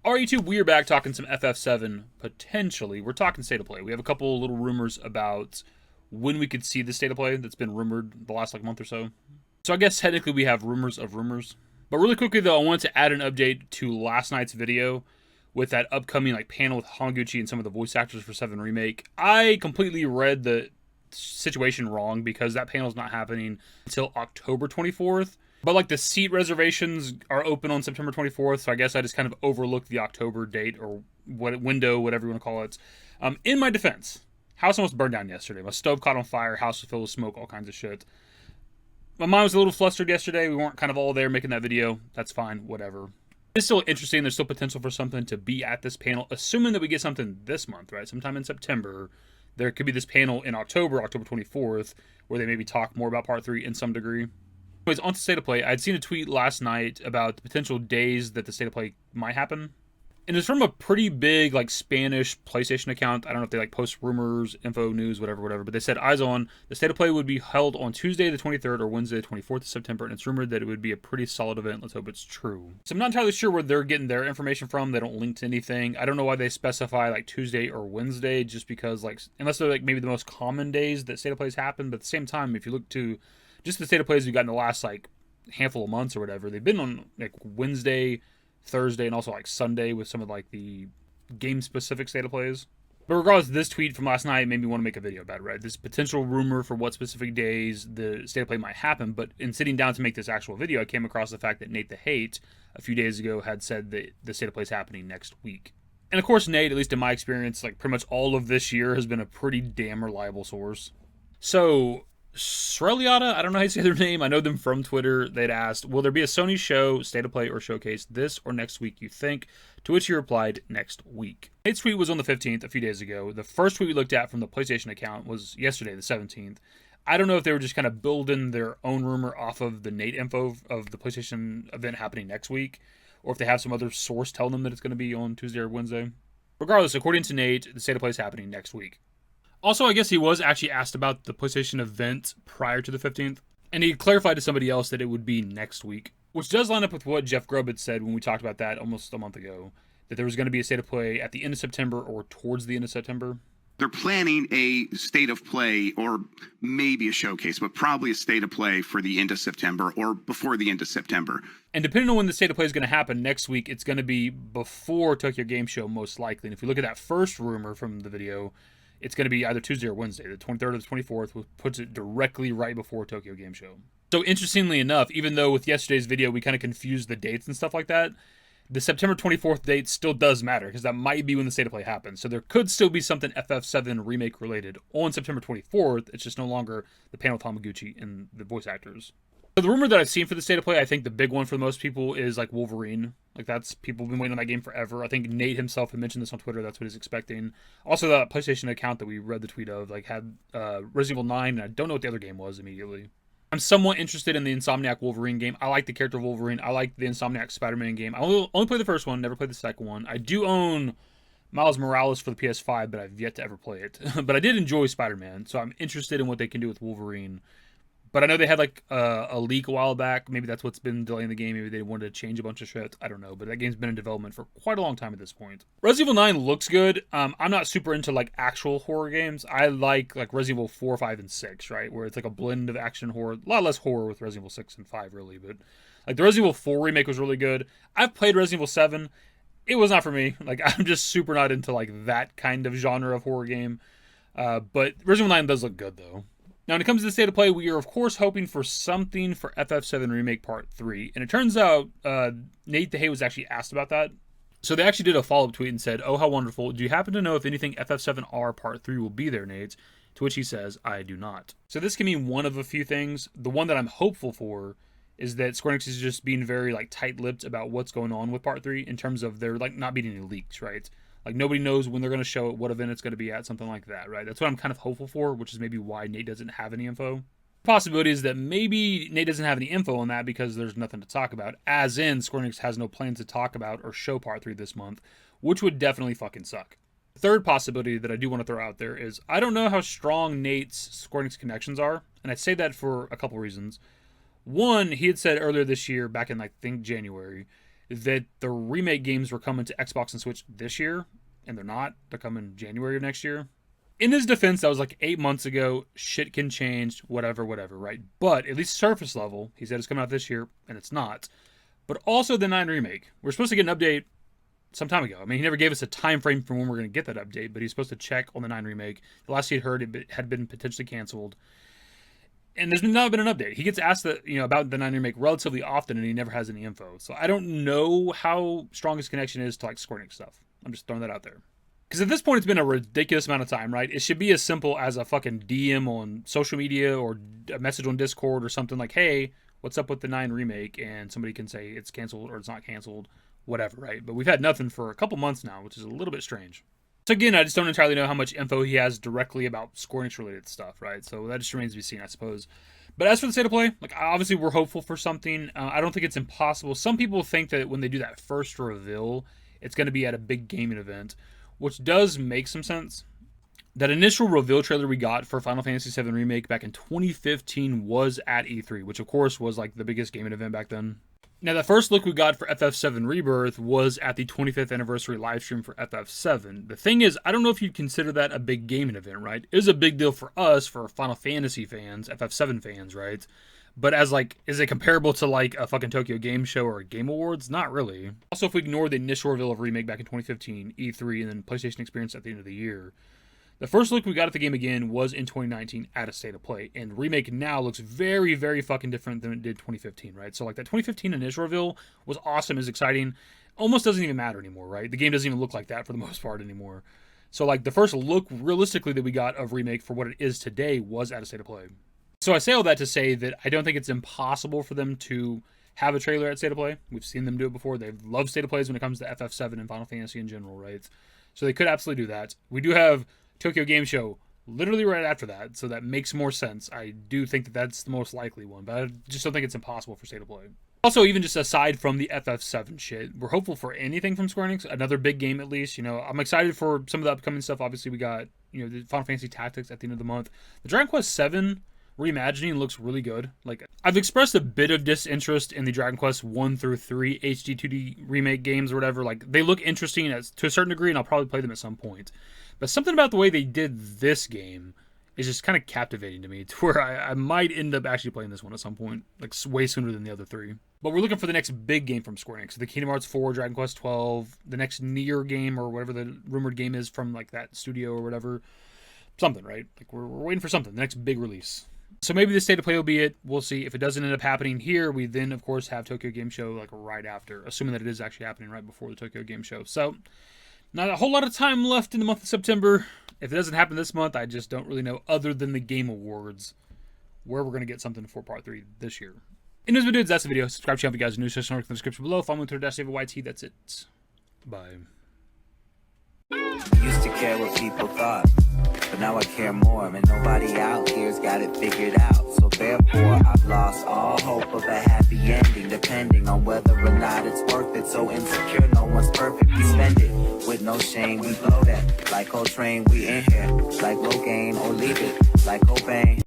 Alright YouTube, we are back talking some FF7, potentially. We're talking state of play. We have a couple little rumors about when we could see the state of play that's been rumored the last month or so. So I guess technically we have rumors of rumors. But really quickly though, I wanted to add an update to last night's video with that upcoming panel with Hamaguchi and some of the voice actors for 7 Remake. I completely read the situation wrong because that panel's not happening until October 24th. But the seat reservations are open on September 24th, so I guess I just kind of overlooked the October date or window, whatever you want to call it. In my defense, house almost burned down yesterday. My stove caught on fire, house was filled with smoke, all kinds of shit. My mind was a little flustered yesterday. We weren't kind of all there making that video. That's fine, whatever. It's still interesting. There's still potential for something to be at this panel, assuming that we get something this month, right? Sometime in September. There could be this panel in October 24th, where they maybe talk more about Part 3 in some degree. Anyways, on to State of Play. I'd seen a tweet last night about the potential days that the State of Play might happen. And it's from a pretty big, Spanish PlayStation account. I don't know if they, post rumors, info, news, whatever. But they said, eyes on, the State of Play would be held on Tuesday the 23rd or Wednesday the 24th of September. And it's rumored that it would be a pretty solid event. Let's hope it's true. So I'm not entirely sure where they're getting their information from. They don't link to anything. I don't know why they specify, Tuesday or Wednesday, just because, unless they're, maybe the most common days that State of Plays happen. But at the same time, if you look to just the State of Plays we've got in the last, handful of months or whatever, they've been on, Wednesday, Thursday, and also Sunday with some of the game specific State of Plays. But regardless, this tweet from last night made me want to make a video about it, right? This potential rumor for what specific days the State of Play might happen. But in sitting down to make this actual video, I came across the fact that Nate the Hate a few days ago had said that the State of Play is happening next week. And of course, Nate, at least in my experience, pretty much all of this year has been a pretty damn reliable source. So Sreliata, I don't know how you say their name. I know them from Twitter. They'd asked, will there be a Sony show, State of Play, or showcase this or next week, you think? To which he replied, next week. Nate's tweet was on the 15th, a few days ago. The first tweet we looked at from the PlayStation account was yesterday, the 17th. I don't know if they were just kind of building their own rumor off of the Nate info of the PlayStation event happening next week, or if they have some other source telling them that it's going to be on Tuesday or Wednesday. Regardless, according to Nate, the State of Play is happening next week. Also, I guess he was actually asked about the PlayStation event prior to the 15th, and he clarified to somebody else that it would be next week, which does line up with what Jeff Grubb had said when we talked about that almost a month ago, that there was going to be a State of Play at the end of September or towards the end of September. They're planning a State of Play or maybe a showcase, but probably a State of Play for the end of September or before the end of September. And depending on when the State of Play is going to happen next week, it's going to be before Tokyo Game Show most likely. And if you look at that first rumor from the video, it's going to be either Tuesday or Wednesday. The 23rd or the 24th, which puts it directly right before Tokyo Game Show. So interestingly enough, even though with yesterday's video we kind of confused the dates and stuff like that, the September 24th date still does matter because that might be when the State of Play happens. So there could still be something FF7 Remake related on September 24th. It's just no longer the panel with Hamaguchi and the voice actors. So the rumor that I've seen for the State of Play, I think the big one for most people is Wolverine. That's people have been waiting on that game forever. I think Nate himself had mentioned this on Twitter. That's what he's expecting. Also, that PlayStation account that we read the tweet of had Resident Evil 9, and I don't know what the other game was immediately. I'm somewhat interested in the Insomniac Wolverine game. I like the character of Wolverine. I like the Insomniac Spider-Man game. I only played the first one, never played the second one. I do own Miles Morales for the PS5, but I've yet to ever play it. But I did enjoy Spider-Man, so I'm interested in what they can do with Wolverine. But I know they had a leak a while back. Maybe that's what's been delaying the game. Maybe they wanted to change a bunch of shit. I don't know. But that game's been in development for quite a long time at this point. Resident Evil 9 looks good. I'm not super into actual horror games. I like Resident Evil 4, 5, and 6, right? Where it's a blend of action and horror. A lot less horror with Resident Evil 6 and 5, really. But the Resident Evil 4 remake was really good. I've played Resident Evil 7. It was not for me. I'm just super not into that kind of genre of horror game. But Resident Evil 9 does look good though. Now, when it comes to the State of Play, we are, of course, hoping for something for FF7 Remake Part 3. And it turns out Nate the Hate was actually asked about that. So they actually did a follow-up tweet and said, oh, how wonderful. Do you happen to know if anything FF7R Part 3 will be there, Nate? To which he says, I do not. So this can mean one of a few things. The one that I'm hopeful for is that Square Enix is just being very tight-lipped about what's going on with Part 3 in terms of there not being any leaks, right? Nobody knows when they're going to show it, what event it's going to be at, something like that, right? That's what I'm kind of hopeful for, which is maybe why Nate doesn't have any info. The possibility is that maybe Nate doesn't have any info on that because there's nothing to talk about, as in Square Enix has no plans to talk about or show Part 3 this month, which would definitely fucking suck. The third possibility that I do want to throw out there is I don't know how strong Nate's Square Enix connections are, and I say that for a couple reasons. One, he had said earlier this year, back in, I think, January, that the remake games were coming to Xbox and Switch this year, and they're not. They're coming January of next year. In his defense, that was like 8 months ago. Shit can change, whatever, right? But at least surface level, he said it's coming out this year, and it's not. But also the 9 remake. We're supposed to get an update some time ago. I mean, he never gave us a time frame for when we're going to get that update, but he's supposed to check on the 9 remake. The last he'd heard, it had been potentially canceled. And there's not been an update. He gets asked that, about the 9 remake relatively often, and he never has any info. So I don't know how strong his connection is to like Square Enix stuff. I'm just throwing that out there. Because at this point, it's been a ridiculous amount of time, right? It should be as simple as a fucking DM on social media or a message on Discord or something like, hey, what's up with the 9 remake? And somebody can say it's canceled or it's not canceled, whatever, right? But we've had nothing for a couple months now, which is a little bit strange. So again, I just don't entirely know how much info he has directly about Square Enix related stuff, right? So that just remains to be seen, I suppose. But as for the state of play, like obviously we're hopeful for something. I don't think it's impossible. Some people think that when they do that first reveal, it's going to be at a big gaming event, which does make some sense. That initial reveal trailer we got for Final Fantasy VII Remake back in 2015 was at E3, which of course was like the biggest gaming event back then. Now, the first look we got for FF7 Rebirth was at the 25th Anniversary Livestream for FF7. The thing is, I don't know if you'd consider that a big gaming event, right? It was a big deal for us, for Final Fantasy fans, FF7 fans, right? But as like, is it comparable to like a fucking Tokyo Game Show or a Game Awards? Not really. Also, if we ignore the initial reveal of Remake back in 2015, E3, and then PlayStation Experience at the end of the year, the first look we got at the game again was in 2019 at a State of Play, and Remake now looks very, very fucking different than it did 2015, right? So like that 2015 initial reveal was awesome, is exciting, almost doesn't even matter anymore, right? The game doesn't even look like that for the most part anymore. So like the first look realistically that we got of Remake for what it is today was at a State of Play. So I say all that to say that I don't think it's impossible for them to have a trailer at State of Play. We've seen them do it before. They love State of Plays when it comes to FF7 and Final Fantasy in general, right? So they could absolutely do that. We do have Tokyo Game Show literally right after that, so that makes more sense. I do think that that's the most likely one, but I just don't think it's impossible for State of Play. Also, even just aside from the FF7 shit, we're hopeful for anything from Square Enix, another big game at least. I'm excited for some of the upcoming stuff. Obviously, we got the Final Fantasy Tactics at the end of the month. The Dragon Quest VII reimagining looks really good. Like, I've expressed a bit of disinterest in the Dragon Quest 1 through 3 HD 2D remake games or whatever. Like, they look interesting to a certain degree, and I'll probably play them at some point. But something about the way they did this game is just kind of captivating to me, to where I might end up actually playing this one at some point, like way sooner than the other three. But we're looking for the next big game from Square Enix. The Kingdom Hearts 4, Dragon Quest 12, the next Nier game, or whatever the rumored game is from like that studio or whatever. Something, right? Like we're waiting for something, the next big release. So maybe the State of Play will be it. We'll see. If it doesn't end up happening here, we then, of course, have Tokyo Game Show like right after, assuming that it is actually happening right before the Tokyo Game Show. So not a whole lot of time left in the month of September. If it doesn't happen this month, I just don't really know, other than the Game Awards, where we're going to get something for Part 3 this year. Anyways, my dudes, that's the video. Subscribe to the channel if you guys are new. Search in the description below. Follow me on Twitter, @ffvii. That's it. Bye. Used to care what people thought, but now I care more, and nobody out here's got it figured out. So therefore, I've lost all hope of a happy ending, depending on whether or not it's worth it. So insecure, no one's perfect. We spend it with no shame. We blow that like Coltrane. We in here like Rogaine, or leave it like Cobain.